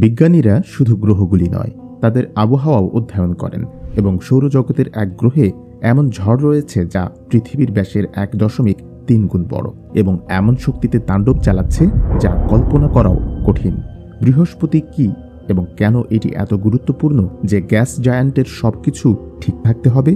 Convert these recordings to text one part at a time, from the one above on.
বিজ্ঞানীরা শুধু গ্রহগুলি নয়, তাদের আবহাওয়াও অধ্যয়ন করেন এবং সৌরজগতের এক গ্রহে এমন ঝড় রয়েছে যা পৃথিবীর ব্যাসের 1.3 গুণ বড় এবং এমন শক্তিতে তাণ্ডব চালাচ্ছে যা কল্পনা করাও কঠিন। বৃহস্পতি কি এবং কেন এটি এত গুরুত্বপূর্ণ যে গ্যাস জায়ান্টের সবকিছু ঠিক থাকতে হবে?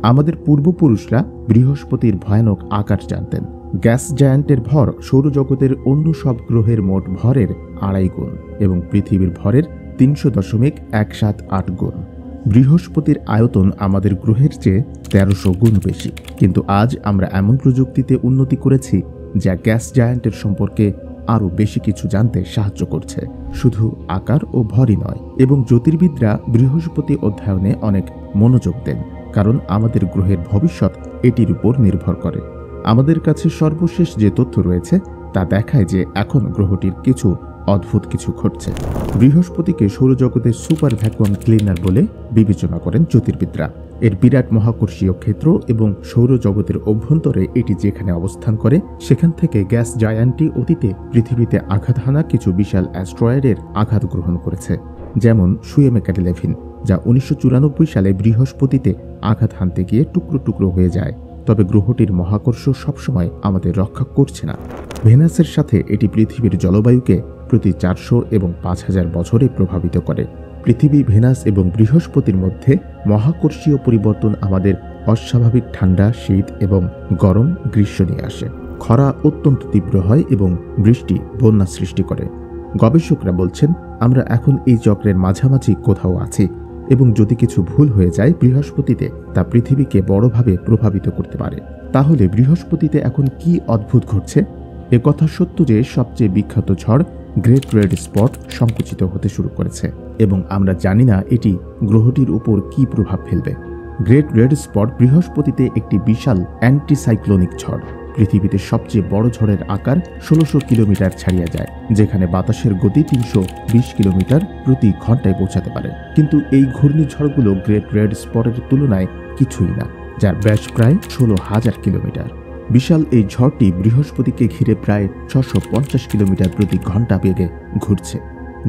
আমাদের পূর্বপুরুষরা বৃহস্পতির ভয়ানক আকার জানতেন। গ্যাস জায়ান্টের ভর সৌরজগতের অন্য সব গ্রহের মোট ভরের 2.5 গুণ এবং পৃথিবীর ভরের 300.178 গুণ। বৃহস্পতির আয়তন আমাদের গ্রহের চেয়ে 1300 গুণ বেশি, কিন্তু আজ আমরা এমন প্রযুক্তিতে উন্নতি করেছি যা গ্যাস জায়ান্টের সম্পর্কে আরও বেশি কিছু জানতে সাহায্য করছে, শুধু আকার ও ভরই নয়। এবং জ্যোতির্বিদরা বৃহস্পতি অধ্যয়নে অনেক মনোযোগ দেন, কারণ আমাদের গ্রহের ভবিষ্যৎ এটির উপর নির্ভর করে। আমাদের কাছে সর্বশেষ যে তথ্য রয়েছে তা দেখায় যে এখন গ্রহটির অদ্ভুত কিছু ঘটছে। বৃহস্পতিকে সৌরজগতের সুপার ভ্যাকুয়াম ক্লিনার বলে বিবেচনা করেন জ্যোতির্বিদরা। এর বিরাট মহাকর্ষীয় ক্ষেত্র এবং সৌরজগতের অভ্যন্তরে এটি যেখানে অবস্থান করে সেখান থেকে গ্যাস জায়ান্টটি অতীতে পৃথিবীতে আঘাত হানা কিছু বিশাল অ্যাস্ট্রয়েডের আঘাত গ্রহণ করেছে, যেমন শুয়েমেকার 11, যা 1994 সালে বৃহস্পতিতে আঘাত হানতে গিয়ে টুকরো টুকরো হয়ে যায়। তবে গ্রহটির মহাকর্ষ সবসময় আমাদের রক্ষা করছে না। ভেনাসের সাথে এটি পৃথিবীর জলবায়ুকে প্রতি 400 এবং 5000 বছরে প্রভাবিত করে। পৃথিবী, ভেনাস এবং বৃহস্পতির মধ্যে মহাকর্ষীয় পরিবর্তন আমাদের অস্বাভাবিক ঠান্ডা, শীত এবং গরম গ্রীষ্ম নিয়ে আসে। খরা অত্যন্ত তীব্র হয় এবং বৃষ্টি বন্যা সৃষ্টি করে। গবেষকরা বলছেন আমরা এখন এই চক্রের মাঝামাঝি কোথাও আছি এবং যদি কিছু ভুল হয়ে যায় বৃহস্পতিতে, তা পৃথিবীকে বড়ভাবে প্রভাবিত করতে পারে। তাহলে বৃহস্পতিতে এখন কি অদ্ভুত ঘটছে? একথা সত্য যে সবচেয়ে বিখ্যাত ঝড় গ্রেট রেড স্পট সংকুচিত হতে শুরু করেছে এবং আমরা জানি না এটি গ্রহটির উপর কি প্রভাব ফেলবে। গ্রেট রেড স্পট বৃহস্পতিতে একটি বিশাল অ্যান্টিসাইক্লোনিক ঝড়। পৃথিবীতে সবচেয়ে বড় ঝড়ের আকার 1600 কিলোমিটার ছাড়িয়ে যায়, যেখানে বাতাসের গতি 320 কিলোমিটার প্রতি ঘন্টায় পৌঁছাতে পারে। কিন্তু এই ঘূর্ণিঝড়গুলো গ্রেট রেড স্পটের তুলনায় কিছুই না, যার ব্যাস প্রায় 16,000 কিলোমিটার। বিশাল এই ঝড়টি বৃহস্পতিকে ঘিরে প্রায় 650 কিলোমিটার প্রতি ঘন্টা বেগে ঘুরছে।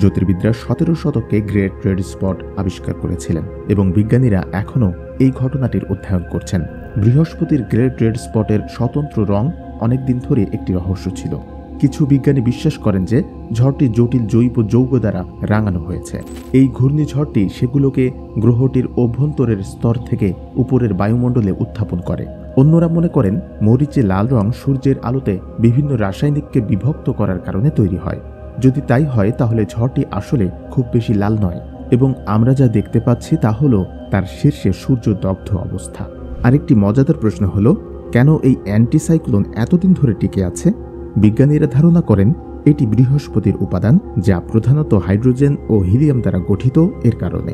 জ্যোতির্বিদরা 17 শতকে গ্রেট রেড স্পট আবিষ্কার করেছিলেন এবং বিজ্ঞানীরা এখনও এই ঘটনাটির অধ্যয়ন করছেন। বৃহস্পতির গ্রেট রেড স্পটের স্বতন্ত্র রং অনেকদিন ধরে একটি রহস্য ছিল। কিছু বিজ্ঞানী বিশ্বাস করেন যে ঝড়টি জটিল জৈব যৌগ দ্বারা রাঙানো হয়েছে। এই ঘূর্ণিঝড়টি সেগুলোকে গ্রহটির অভ্যন্তরের স্তর থেকে উপরের বায়ুমণ্ডলে উত্থাপন করে। অন্যরা মনে করেন মরিচে লাল রং সূর্যের আলোতে বিভিন্ন রাসায়নিককে বিভক্ত করার কারণে তৈরি হয়। যদি তাই হয় তাহলে ঝড়টি আসলে খুব বেশি লাল নয় এবং আমরা যা দেখতে পাচ্ছি তা হলো তার শীর্ষে সূর্য দগ্ধ অবস্থা। আরেকটি মজাদার প্রশ্ন হলো, কেন এই অ্যান্টিসাইক্লোন এতদিন ধরে টিকে আছে? বিজ্ঞানীরা ধারণা করেন এটি বৃহস্পতির উপাদান, যা প্রধানত হাইড্রোজেন ও হিলিয়াম দ্বারা গঠিত। এর কারণে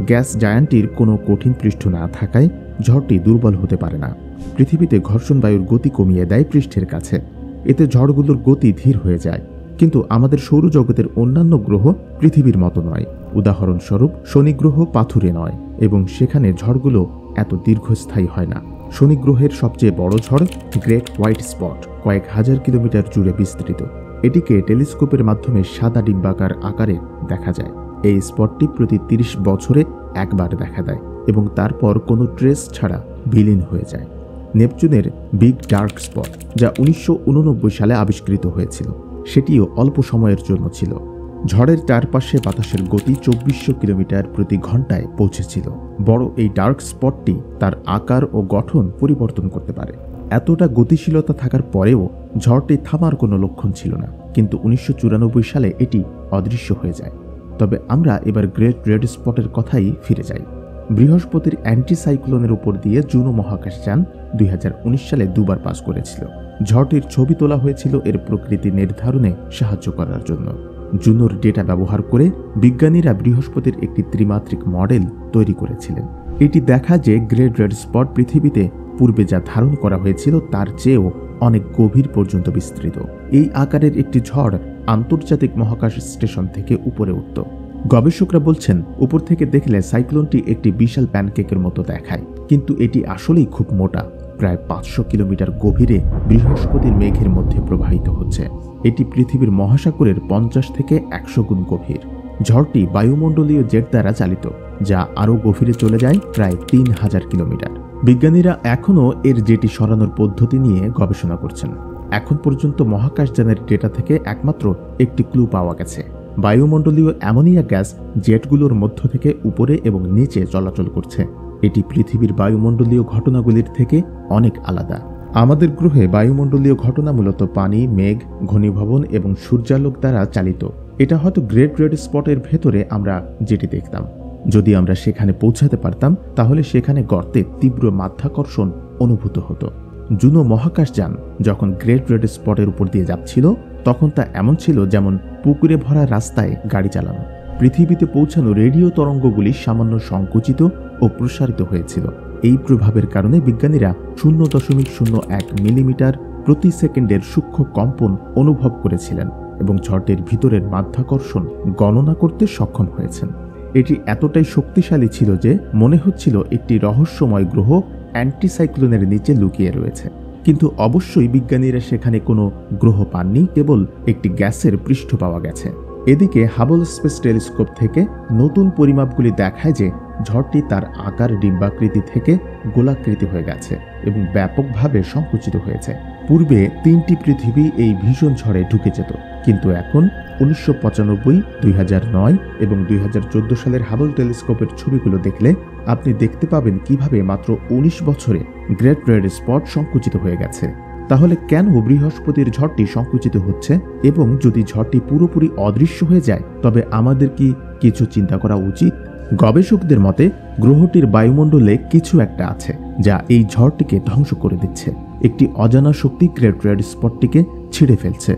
গ্যাস জায়ান্টটির কোনো কঠিন পৃষ্ঠ না থাকায় ঝড়টি দুর্বল হতে পারে না। পৃথিবীতে ঘর্ষণ বায়ুর গতি কমিয়ে দেয় পৃষ্ঠের কাছে, এতে ঝড়গুলোর গতি ধীর হয়ে যায়। কিন্তু আমাদের সৌরজগতের অন্যান্য গ্রহ পৃথিবীর মতো নয়। উদাহরণস্বরূপ শনি গ্রহ পাথুরে নয় এবং সেখানে ঝড়গুলো এত দীর্ঘস্থায়ী হয় না। শনি গ্রহের সবচেয়ে বড় ঝড় গ্রেট হোয়াইট স্পট কয়েক হাজার কিলোমিটার জুড়ে বিস্তৃত। এটিকে টেলিস্কোপের মাধ্যমে সাদা ডিম্বাকার আকারে দেখা যায়। এই স্পটটি প্রতি 30 বছরে একবার দেখা দেয় এবং তারপর কোনো ট্রেস ছাড়া বিলীন হয়ে যায়। নেপচুনের বিগ ডার্ক স্পট, যা 1989 সালে আবিষ্কৃত হয়েছিল, সেটিও অল্প সময়ের জন্য ছিল। ঝড়ের চারপাশে বাতাসের গতি 2400 কিলোমিটার প্রতি ঘন্টায় পৌঁছেছিল। বড় এই ডার্ক স্পটটি তার আকার ও গঠন পরিবর্তন করতে পারে। এতটা গতিশীলতা থাকার পরেও ঝড়টি থামার কোনো লক্ষণ ছিল না, কিন্তু 1994 সালে এটি অদৃশ্য হয়ে যায়। তবে আমরা এবার গ্রেট রেড স্পটের কথাই ফিরে যাই। বৃহস্পতির অ্যান্টিসাইক্লোনের উপর দিয়ে জুনো মহাকাশযান 2019 সালে 2 বার পাস করেছিল। ঝড়টির ছবি তোলা হয়েছিল এর প্রকৃতি নির্ধারণে সাহায্য করার জন্য। জুনোর ডেটা ব্যবহার করে বিজ্ঞানীরা বৃহস্পতির একটি ত্রিমাত্রিক মডেল তৈরি করেছিলেন। এটি দেখা যে গ্রেট রেড স্পট পৃথিবীতে পূর্বে যা ধারণ করা হয়েছিল তার চেয়েও অনেক গভীর পর্যন্ত বিস্তৃত। এই আকারের একটি ঝড় আন্তর্জাতিক মহাকাশ স্টেশন থেকে উপরে উঠত। গবেষকরা বলছেন উপর থেকে দেখলে সাইক্লোনটি একটি বিশাল প্যানকেকের মতো দেখায়, কিন্তু এটি আসলেই খুব মোটা। প্রায় 500 কিলোমিটার গভীরে বৃহস্পতির মেঘের মধ্যে প্রবাহিত হচ্ছে। এটি পৃথিবীর মহাসাগরের 50 থেকে 100 গুণ গভীর। ঝড়টি বায়ুমণ্ডলীয় জেট দ্বারা চালিত, যা আরও গভীরে চলে যায় প্রায় 3000 কিলোমিটার। বিজ্ঞানীরা এখনও এর জেটি সরানোর পদ্ধতি নিয়ে গবেষণা করছেন। এখন পর্যন্ত মহাকাশযানের ডেটা থেকে একমাত্র একটি ক্লু পাওয়া গেছে। বায়ুমণ্ডলীয় অ্যামোনিয়া গ্যাস জেটগুলোর মধ্য থেকে উপরে এবং নিচে চলাচল করছে। এটি পৃথিবীর বায়ুমণ্ডলীয় ঘটনাগুলির থেকে অনেক আলাদা। আমাদের গ্রহে বায়ুমণ্ডলীয় ঘটনা মূলত পানি, মেঘ, ঘনীভবন এবং সূর্যালোক দ্বারা চালিত। এটা হয়তো গ্রেট রেড স্পটের ভেতরে আমরা যেটি দেখতাম। যদি আমরা সেখানে পৌঁছাতে পারতাম তাহলে সেখানে গর্তে তীব্র মাধ্যাকর্ষণ অনুভূত হতো। জুনো মহাকাশযান যখন গ্রেট রেড স্পটের উপর দিয়ে যাচ্ছিল তখন তা এমন ছিল যেমন পুকুরে ভরা রাস্তায় গাড়ি চালানো। পৃথিবীতে পৌঁছানো রেডিও তরঙ্গগুলি সামান্য সংকুচিত ও প্রসারিত হয়েছিল। এই প্রভাবের কারণে বিজ্ঞানীরা 0.01 মিলিমিটার প্রতি সেকেন্ডের সূক্ষ্ম কম্পন অনুভব করেছিলেন এবং ঝড়টির ভিতরের মাধ্যাকর্ষণ গণনা করতে সক্ষম হয়েছেন। এটি এতটাই শক্তিশালী ছিল যে মনে হচ্ছিল একটি রহস্যময় গ্রহ অ্যান্টিসাইক্লোনের নিচে লুকিয়ে রয়েছে। কিন্তু অবশ্যই বিজ্ঞানীরা সেখানে কোনো গ্রহ পাননি, কেবল একটি গ্যাসের পৃষ্ঠ পাওয়া গেছে। এদিকে হাবল স্পেস টেলিস্কোপ থেকে নতুন পরিমাপগুলি দেখায় যে ঝড়টি তার আকার ডিম্বাকৃতি থেকে গোলাকৃতি হয়ে গেছে এবং ব্যাপকভাবে সংকুচিত হয়েছে। পূর্বে 3টি পৃথিবী এই ভীষণ ঝড়ে ঢুকে যেত, কিন্তু এখন 1995, 2009 এবং 2014 সালের হাবল টেলিস্কোপের ছবিগুলো দেখলে আপনি দেখতে পাবেন কিভাবে মাত্র 19 বছরে গ্রেট রেড স্পট সংকুচিত হয়ে গেছে। তাহলে কেন বৃহস্পতির ঝড়টি সংকুচিত হচ্ছে? এবং যদি ঝড়টি পুরোপুরি অদৃশ্য হয়ে যায় তবে আমাদের কি কিছু চিন্তা করা উচিত? গবেষকদের মতে গ্রহটির বায়ুমণ্ডলে কিছু একটা আছে যা এই ঝড়টিকে ধ্বংস করে দিচ্ছে। একটি অজানা শক্তি গ্রেট রেড স্পটটিকে ছিঁড়ে ফেলছে।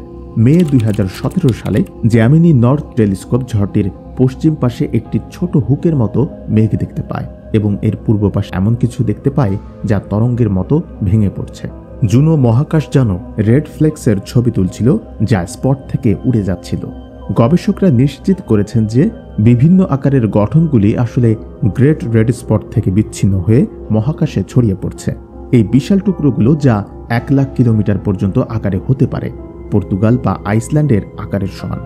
মে 2017 সালে জ্যামিনি নর্থ টেলিস্কোপ ঝড়টির পশ্চিম পাশে একটি ছোট হুকের মতো মেঘ দেখতে পায় এবং এর পূর্ব পাশে এমন কিছু দেখতে পায় যা তরঙ্গের মতো ভেঙে পড়ছে। জুনো মহাকাশযানও রেড ফ্লেক্সের ছবি তুলছিল যা স্পট থেকে উড়ে যাচ্ছিল। গবেষকরা নিশ্চিত করেছেন যে বিভিন্ন আকারের গঠনগুলি আসলে গ্রেট রেড স্পট থেকে বিচ্ছিন্ন হয়ে মহাকাশে ছড়িয়ে পড়ছে। এই বিশাল টুকরোগুলো যা 1 লাখ কিলোমিটার পর্যন্ত আকারে হতে পারে, পর্তুগাল বা আইসল্যান্ডের আকারের সমান।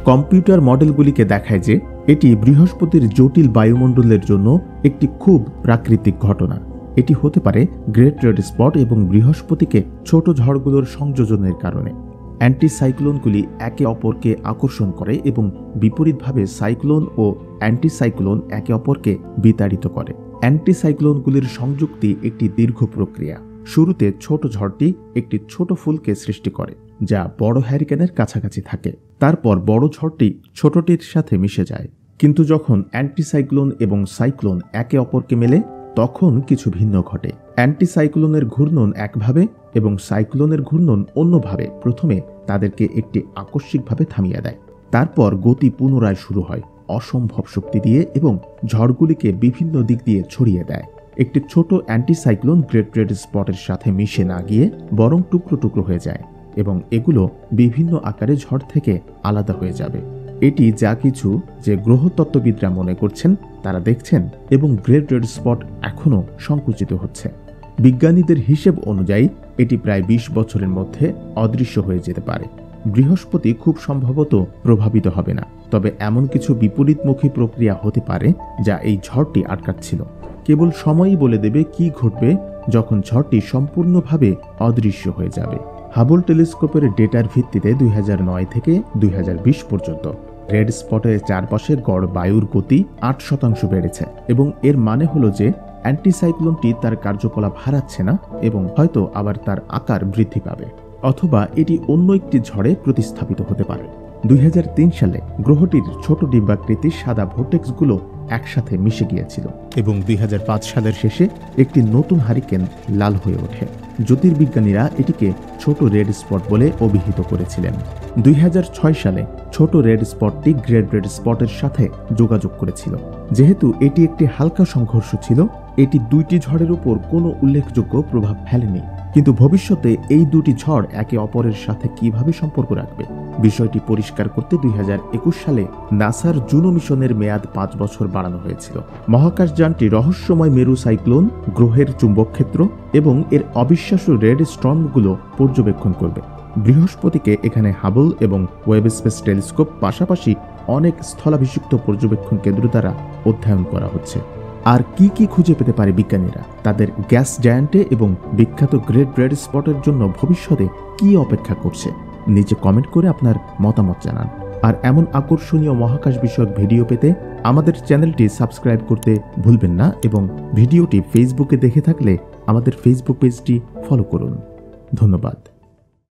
কম্পিউটার মডেলগুলিকে দেখায় যে এটি বৃহস্পতির জটিল বায়ুমণ্ডলের জন্য একটি খুব প্রাকৃতিক ঘটনা। এটি হতে পারে গ্রেট রেড স্পট এবং বৃহস্পতিকে ছোট ঝড়গুলোর সংযোজনের কারণে। অ্যান্টিসাইক্লোনগুলি একে অপরকে আকর্ষণ করে এবং বিপরীতভাবে সাইক্লোন ও অ্যান্টিসাইক্লোন একে অপরকে বিতাড়িত করে। অ্যান্টিসাইক্লোনগুলির সংযুক্তি একটি দীর্ঘ প্রক্রিয়া। শুরুতে ছোট ঝড়টি একটি ছোট ফুলকে সৃষ্টি করে যা বড় হ্যারিকেনের কাছাকাছি থাকে। তারপর বড় ঝড়টি ছোটটির সাথে মিশে যায়। কিন্তু যখন অ্যান্টিসাইক্লোন এবং সাইক্লোন একে অপরকে মেলে তখন কিছু ভিন্ন ঘটে। অ্যান্টিসাইক্লোনের ঘূর্ণন একভাবে এবং সাইক্লোনের ঘূর্ণন অন্যভাবে প্রথমে তাদেরকে একটি আকস্মিকভাবে থামিয়ে দেয়। তারপর গতি পুনরায় শুরু হয় অসম্ভব শক্তি দিয়ে এবং ঝড়গুলিকে বিভিন্ন দিক দিয়ে ছড়িয়ে দেয়। একটি ছোট অ্যান্টিসাইক্লোন গ্রেট রেড স্পটের সাথে মিশে না গিয়ে বরং টুকরো টুকরো হয়ে যায় এবং এগুলো বিভিন্ন আকারে ঝড় থেকে আলাদা হয়ে যাবে। এটি যা কিছু যে গ্রহতত্ত্ববিদরা মনে করছেন তারা দেখছেন এবং গ্রেট রেড স্পট এখনও সংকুচিত হচ্ছে। বিজ্ঞানীদের হিসেব অনুযায়ী এটি প্রায় 20 বছরের মধ্যে অদৃশ্য হয়ে যেতে পারে। বৃহস্পতি খুব সম্ভবত প্রভাবিত হবে না, তবে এমন কিছু বিপরীতমুখী প্রক্রিয়া হতে পারে যা এই ঝড়টি আটকাচ্ছিল। কেবল সময়ই বলে দেবে কি ঘটবে যখন ঝড়টি সম্পূর্ণভাবে অদৃশ্য হয়ে যাবে। হাবল টেলিস্কোপের ডেটার ভিত্তিতে 2009 থেকে 2020 পর্যন্ত রেড স্পটের চারপাশের গড় বায়ুর গতি 8% বেড়েছে এবং এর মানে হলো যে অ্যান্টিসাইক্লোনটি তার কার্যকলাপ হারাচ্ছে না এবং হয়তো আবার তার আকার বৃদ্ধি পাবে, অথবা এটি অন্য একটি ঝড়ে প্রতিস্থাপিত হতে পারে। 2003 সালে গ্রহটির ছোট ডিম্বাকৃতির সাদা ভোর্টেক্সগুলো একসাথে মিশে গিয়েছিল এবং 2005 সালের শেষে একটি নতুন হারিকেন লাল হয়ে ওঠে। জ্যোতির্বিজ্ঞানীরা এটিকে ছোট রেড স্পট বলে অভিহিত করেছিলেন। 2006 সালে ছোট রেড স্পটটি গ্রেট রেড স্পটের সাথে যোগাযোগ করেছিল। যেহেতু এটি একটি হালকা সংঘর্ষ ছিল, এটি দুইটি ঝড়ের উপর কোনো উল্লেখযোগ্য প্রভাব ফেলেনি। কিন্তু ভবিষ্যতে এই দুটি ঝড় একে অপরের সাথে কিভাবে সম্পর্ক রাখবে বিষয়টি পরিষ্কার করতে 2021 সালে নাসার জুনো মিশনের মেয়াদ 5 বছর বাড়ানো হয়েছিল। মহাকাশযানটি রহস্যময় মেরু সাইক্লোন, গ্রহের চুম্বকক্ষেত্র এবং এর অবিশ্বাস্য রেড স্টর্মগুলো পর্যবেক্ষণ করবে। বৃহস্পতিকে এখানে হাবল এবং ওয়েব স্পেস টেলিস্কোপ পাশাপাশি অনেক স্থলাভিষিক্ত পর্যবেক্ষণ কেন্দ্র দ্বারা অধ্যয়ন করা হচ্ছে। আর কি কি খুঁজে পেতে পারে বিজ্ঞানীরা, তাদের গ্যাস জায়ান্টে এবং বিখ্যাত গ্রেট রেড স্পটের জন্য ভবিষ্যতে কি অপেক্ষা করছে, নিচে কমেন্ট করে আপনার মতামত জানান। আর এমন আকর্ষণীয় মহাকাশ বিষয়ক ভিডিও পেতে আমাদের চ্যানেলটি সাবস্ক্রাইব করতে ভুলবেন না এবং ভিডিওটি ফেসবুকে দেখে থাকলে আমাদের ফেসবুক পেজটি ফলো করুন। ধন্যবাদ।